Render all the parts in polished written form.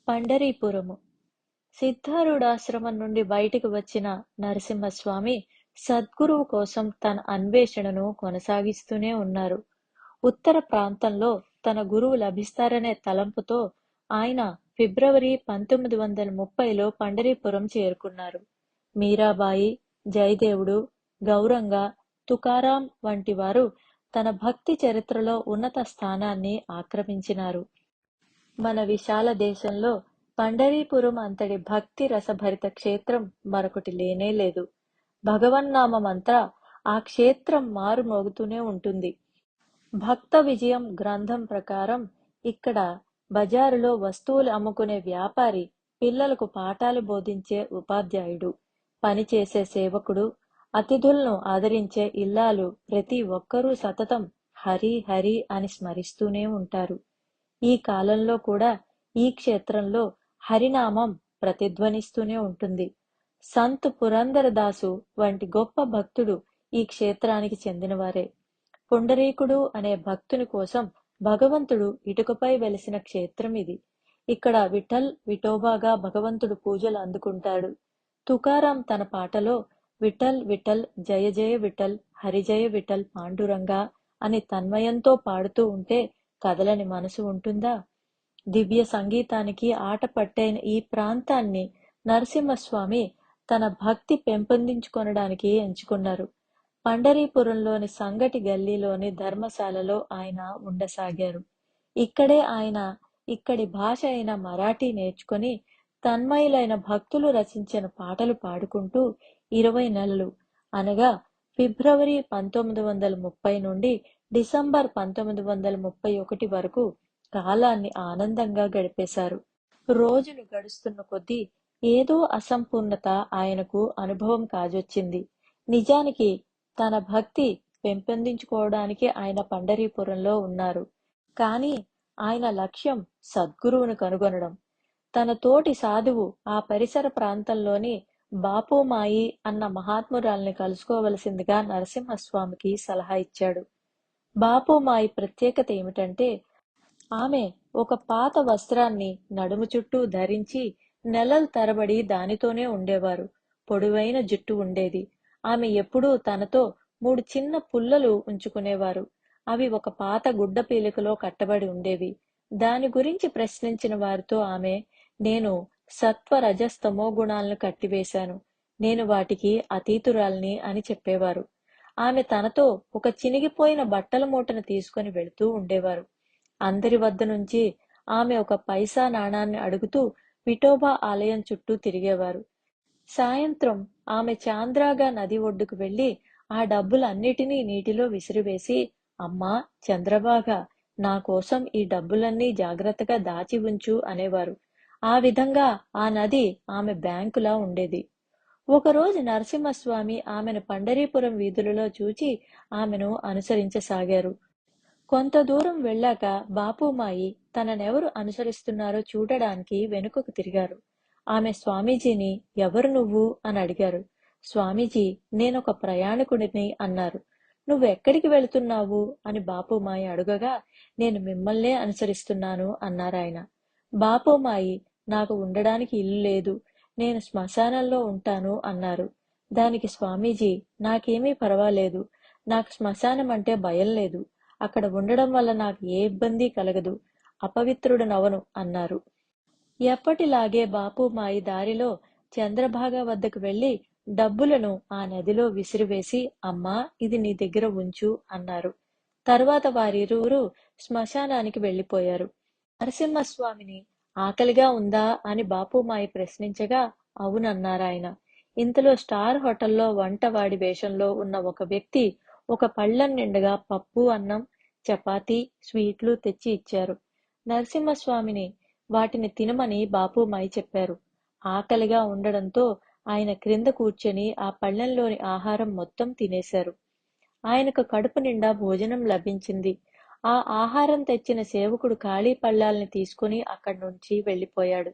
పండరీపురము. సిద్ధారూఢాశ్రమం నుండి బయటికి వచ్చిన నరసింహస్వామి సద్గురువు కోసం తన అన్వేషణను కొనసాగిస్తూనే ఉన్నారు. ఉత్తర ప్రాంతంలో తన గురువు లభిస్తారనే తలంపుతో ఆయన ఫిబ్రవరి 1930లో పండరీపురం చేరుకున్నారు. మీరాబాయి, జయదేవుడు, గౌరంగ, తుకారాం వంటి వారు తన భక్తి చరిత్రలో ఉన్నత స్థానాన్ని ఆక్రమించినారు. మన విశాల దేశంలో పండరీపురం అంతటి భక్తి రసభరిత క్షేత్రం మరొకటి లేనే లేదు. భగవన్నామమంతా ఆ క్షేత్రం మారుమోగుతూనే ఉంటుంది. భక్త విజయం గ్రంథం ప్రకారం ఇక్కడ బజారులో వస్తువులు అమ్ముకునే వ్యాపారి, పిల్లలకు పాఠాలు బోధించే ఉపాధ్యాయుడు, పనిచేసే సేవకుడు, అతిథులను ఆదరించే ఇల్లాలు ప్రతి ఒక్కరూ సతతం హరి హరి అని స్మరిస్తూనే ఉంటారు. ఈ కాలంలో కూడా ఈ క్షేత్రంలో హరినామం ప్రతిధ్వనిస్తూనే ఉంటుంది. సంత్ పురందరదాసు వంటి గొప్ప భక్తుడు ఈ క్షేత్రానికి చెందినవారే. పుండరీకుడు అనే భక్తుని కోసం భగవంతుడు ఇటుకపై వెలిసిన క్షేత్రం ఇది. ఇక్కడ విఠల్, విఠోబాగా భగవంతుడు పూజలు అందుకుంటాడు. తుకారాం తన పాటలో విఠల్ విఠల్ జయ జయ విఠల్ హరిజయ విఠల్ పాండురంగా అని తన్మయంతో పాడుతూ ఉంటే కదలని మనసు ఉంటుందా? దివ్య సంగీతానికి ఆట పట్టైన ఈ ప్రాంతాన్ని నరసింహస్వామి తన భక్తి పెంపొందించుకొనడానికి ఎంచుకున్నారు. పండరీపురంలోని సంగటి గల్లీలోని ధర్మశాలలో ఆయన ఉండసాగారు. ఇక్కడే ఆయన ఇక్కడి భాష అయిన మరాఠీ నేర్చుకొని తన్మయులైన భక్తులు రచించిన పాటలు పాడుకుంటూ 20 నెలలు అనగా ఫిబ్రవరి 1930 నుండి డిసెంబర్ 1931 వరకు కాలాన్ని ఆనందంగా గడిపేశారు. రోజులు గడుస్తున్న కొద్దీ ఏదో అసంపూర్ణత ఆయనకు అనుభవం కాజొచ్చింది. నిజానికి తన భక్తి పెంపొందించుకోవడానికి ఆయన పండరీపురంలో ఉన్నారు. కానీ ఆయన లక్ష్యం సద్గురువును కనుగొనడం. తన తోటి సాధువు ఆ పరిసర ప్రాంతంలోని బాపుమాయి అన్న మహాత్మురాల్ని కలుసుకోవలసిందిగా నరసింహస్వామికి సలహా ఇచ్చాడు. బాపుమాయి ప్రత్యేకత ఏమిటంటే ఆమె ఒక పాత వస్త్రాన్ని నడుము చుట్టూ ధరించి నెలల తరబడి దానితోనే ఉండేవారు. పొడవైన జుట్టు ఉండేది. ఆమె ఎప్పుడూ తనతో 3 చిన్న పుల్లలు ఉంచుకునేవారు. అవి ఒక పాత గుడ్డ పీలికలో కట్టబడి ఉండేవి. దాని గురించి ప్రశ్నించిన వారితో ఆమె, నేను సత్వ రజస్తమో గుణాలను కట్టివేశాను, నేను వాటికి అతీతురాల్ని అని చెప్పేవారు. ఆమె తనతో ఒక చినిగిపోయిన బట్టల మూటను తీసుకుని వెళుతూ ఉండేవారు. అందరి వద్ద నుంచి ఆమె ఒక పైసా నాణాన్ని అడుగుతూ విఠోబా ఆలయం చుట్టూ తిరిగేవారు. సాయంత్రం ఆమె చాంద్రాగా నది ఒడ్డుకు వెళ్లి ఆ డబ్బులన్నిటినీ నీటిలో విసిరివేసి, అమ్మా చంద్రబాగా, నా కోసం ఈ డబ్బులన్నీ జాగ్రత్తగా దాచి ఉంచు అనేవారు. ఆ విధంగా ఆ నది ఆమె బ్యాంకులా ఉండేది. ఒకరోజు నరసింహస్వామి ఆమెను పండరీపురం వీధులలో చూచి ఆమెను అనుసరించసాగారు. కొంత దూరం వెళ్ళాక బాపుమాయి తననెవరు అనుసరిస్తున్నారో చూడడానికి వెనుకకు తిరిగారు. ఆమె స్వామీజీని, ఎవరు నువ్వు అని అడిగారు. స్వామీజీ, నేనొక ప్రయాణికుడిని అన్నారు. నువ్వెక్కడికి వెళుతున్నావు అని బాపుమాయి అడుగగా, నేను మిమ్మల్నే అనుసరిస్తున్నాను అన్నారాయన. బాపుమాయి, నాకు ఉండడానికి ఇల్లు లేదు, నేను శ్మశానంలో ఉంటాను అన్నారు. దానికి స్వామీజీ, నాకేమీ పర్వాలేదు, నాకు శ్మశానం అంటే భయం లేదు, అక్కడ ఉండడం వల్ల నాకు ఏ ఇబ్బంది కలగదు, అపవిత్రుడనవను అన్నారు. ఎప్పటిలాగే బాపుమాయి దారిలో చంద్రభాగ వద్దకు వెళ్లి డబ్బులను ఆ నదిలో విసిరివేసి, అమ్మా ఇది నీ దగ్గర ఉంచు అన్నారు. తరువాత వారిరువురు శ్మశానానికి వెళ్లిపోయారు. నరసింహస్వామిని ఆకలిగా ఉందా అని బాపుమాయి ప్రశ్నించగా అవునన్నారాయన. ఇంతలో స్టార్ హోటల్లో వంటవాడి వేషంలో ఉన్న ఒక వ్యక్తి ఒక పళ్ళెం నిండుగా పప్పు, అన్నం, చపాతీ, స్వీట్లు తెచ్చి ఇచ్చారు. నరసింహస్వామిని వాటిని తినమని బాపుమాయి చెప్పారు. ఆకలిగా ఉండడంతో ఆయన క్రింద కూర్చొని ఆ పళ్ళెంలోని ఆహారం మొత్తం తినేశారు. ఆయనకు కడుపు నిండా భోజనం లభించింది. ఆ ఆహారం తెచ్చిన సేవకుడు ఖాళీ పళ్ళాల్ని తీసుకుని అక్కడి నుంచి వెళ్లిపోయాడు.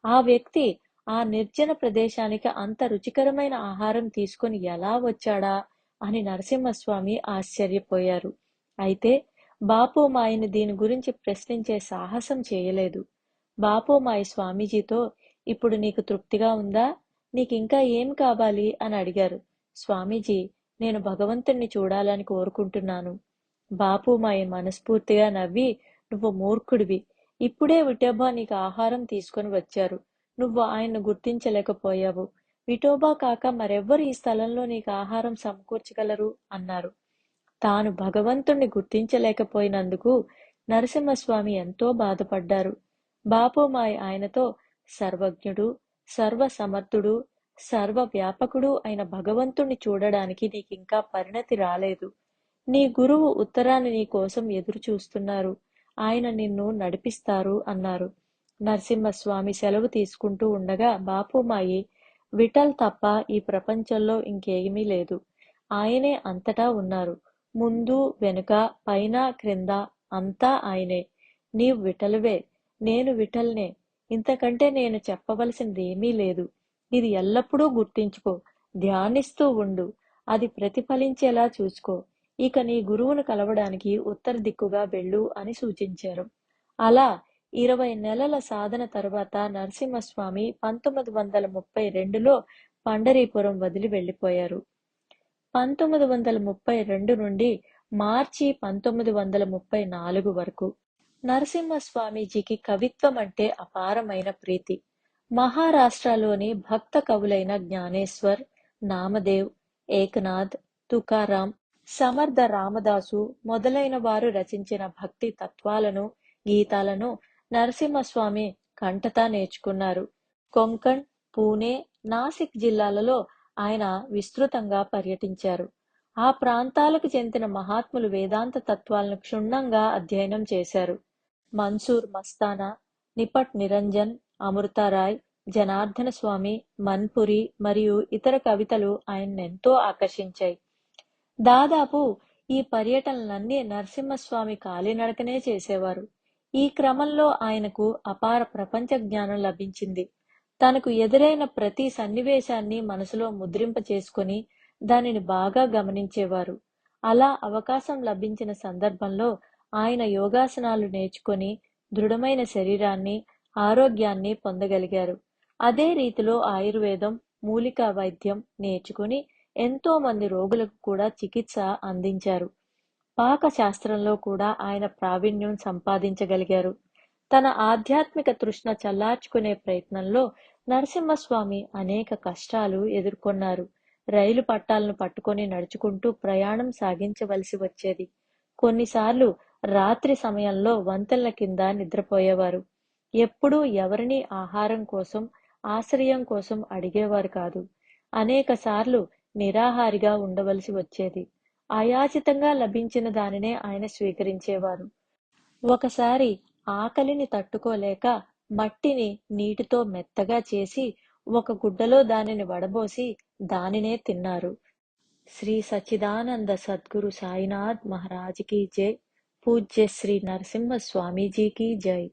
ఆ వ్యక్తి ఆ నిర్జన ప్రదేశానికి అంత రుచికరమైన ఆహారం తీసుకుని ఎలా వచ్చాడా అని నరసింహస్వామి ఆశ్చర్యపోయారు. అయితే బాపుమాయిని దీని గురించి ప్రశ్నించే సాహసం చేయలేదు. బాపుమాయి స్వామీజీతో, ఇప్పుడు నీకు తృప్తిగా ఉందా? నీకింకా ఏం కావాలి అని అడిగారు. స్వామీజీ, నేను భగవంతుణ్ణి చూడాలని కోరుకుంటున్నాను. బాపుమాయి మనస్ఫూర్తిగా నవ్వి, నువ్వు మూర్ఖుడివి. ఇప్పుడే విఠోబా నీకు ఆహారం తీసుకొని వచ్చారు. నువ్వు ఆయన్ను గుర్తించలేకపోయావు. విఠోబా కాక మరెవ్వరు ఈ స్థలంలో నీకు ఆహారం సమకూర్చగలరు అన్నారు. తాను భగవంతుణ్ణి గుర్తించలేకపోయినందుకు నరసింహస్వామి ఎంతో బాధపడ్డారు. బాపుమాయి ఆయనతో, సర్వజ్ఞుడు, సర్వసమర్థుడు, సర్వవ్యాపకుడు అయిన భగవంతుణ్ణి చూడడానికి నీకింకా పరిణతి రాలేదు. నీ గురువు ఉత్తరాన్ని నీ కోసం ఎదురు చూస్తున్నారు. ఆయన నిన్ను నడిపిస్తారు అన్నారు. నరసింహస్వామి సెలవు తీసుకుంటూ ఉండగా బాపుమాయి, విఠల్ తప్ప ఈ ప్రపంచంలో ఇంకేమీ లేదు. ఆయనే అంతటా ఉన్నారు. ముందు వెనుక పైన క్రింద అంతా ఆయనే. నీవు విఠలువే, నేను విఠల్నే. ఇంతకంటే నేను చెప్పవలసిందేమీ లేదు. ఇది ఎల్లప్పుడూ గుర్తించుకో. ధ్యానిస్తూ ఉండు. అది ప్రతిఫలించేలా చూసుకో. ఇక నీ గురువును కలవడానికి ఉత్తర దిక్కుగా వెళ్ళు అని సూచించారు. అలా 20 నెలల సాధన తరువాత నరసింహస్వామి 1932లో పండరీపురం వదిలి వెళ్ళిపోయారు. 1932 నుండి మార్చి 1934 వరకు నరసింహస్వామీజీకి కవిత్వం అంటే అపారమైన ప్రీతి. మహారాష్ట్రలోని భక్త కవులైన జ్ఞానేశ్వర్, నామదేవ్, ఏకనాథ్, తుకారాం, సమర్థ రామదాసు మొదలైన వారు రచించిన భక్తి తత్వాలను, గీతాలను నరసింహస్వామి కంఠతా నేర్చుకున్నారు. కొంకణ్, పూణే, నాసిక్ జిల్లాలలో ఆయన విస్తృతంగా పర్యటించారు. ఆ ప్రాంతాలకు చెందిన మహాత్ములు వేదాంత తత్వాలను క్షుణ్ణంగా అధ్యయనం చేశారు. మన్సూర్ మస్తానా, నిపట్ నిరంజన్, అమృతారాయ్, జనార్దన స్వామి, మన్పురి మరియు ఇతర కవితలు ఆయన్నెంతో ఆకర్షించాయి. దాదాపు ఈ పర్యటనలన్నీ నరసింహస్వామి కాలినడకనే చేసేవారు. ఈ క్రమంలో ఆయనకు అపార ప్రపంచ జ్ఞానం లభించింది. తనకు ఎదురైన ప్రతి సన్నివేశాన్ని మనసులో ముద్రింప చేసుకుని దానిని బాగా గమనించేవారు. అలా అవకాశం లభించిన సందర్భంలో ఆయన యోగాసనాలు నేర్చుకొని దృఢమైన శరీరాన్ని, ఆరోగ్యాన్ని పొందగలిగారు. అదే రీతిలో ఆయుర్వేదం, మూలికా వైద్యం నేర్చుకుని ఎంతో మంది రోగులకు కూడా చికిత్స అందించారు. పాక శాస్త్రంలో కూడా ఆయన ప్రావీణ్యం సంపాదించగలిగారు. తన ఆధ్యాత్మిక తృష్ణ చల్లార్చుకునే ప్రయత్నంలో నరసింహస్వామి అనేక కష్టాలు ఎదుర్కొన్నారు. రైలు పట్టాలను పట్టుకొని నడుచుకుంటూ ప్రయాణం సాగించవలసి వచ్చేది. కొన్నిసార్లు రాత్రి సమయంలో వంతెనల కింద నిద్రపోయేవారు. ఎప్పుడూ ఎవరినీ ఆహారం కోసం, ఆశ్రయం కోసం అడిగేవారు కాదు. అనేక సార్లు నిరాహారిగా ఉండవలసి వచ్చేది. అయాచితంగా లభించిన దానినే ఆయన స్వీకరించేవారు. ఒకసారి ఆకలిని తట్టుకోలేక మట్టిని నీటితో మెత్తగా చేసి ఒక గుడ్డలో దానిని వడబోసి దానినే తిన్నారు. శ్రీ సచ్చిదానంద సద్గురు సాయినాథ్ మహారాజ్ కీ జై. పూజ్య శ్రీ నరసింహ స్వామీజీ కీ జై.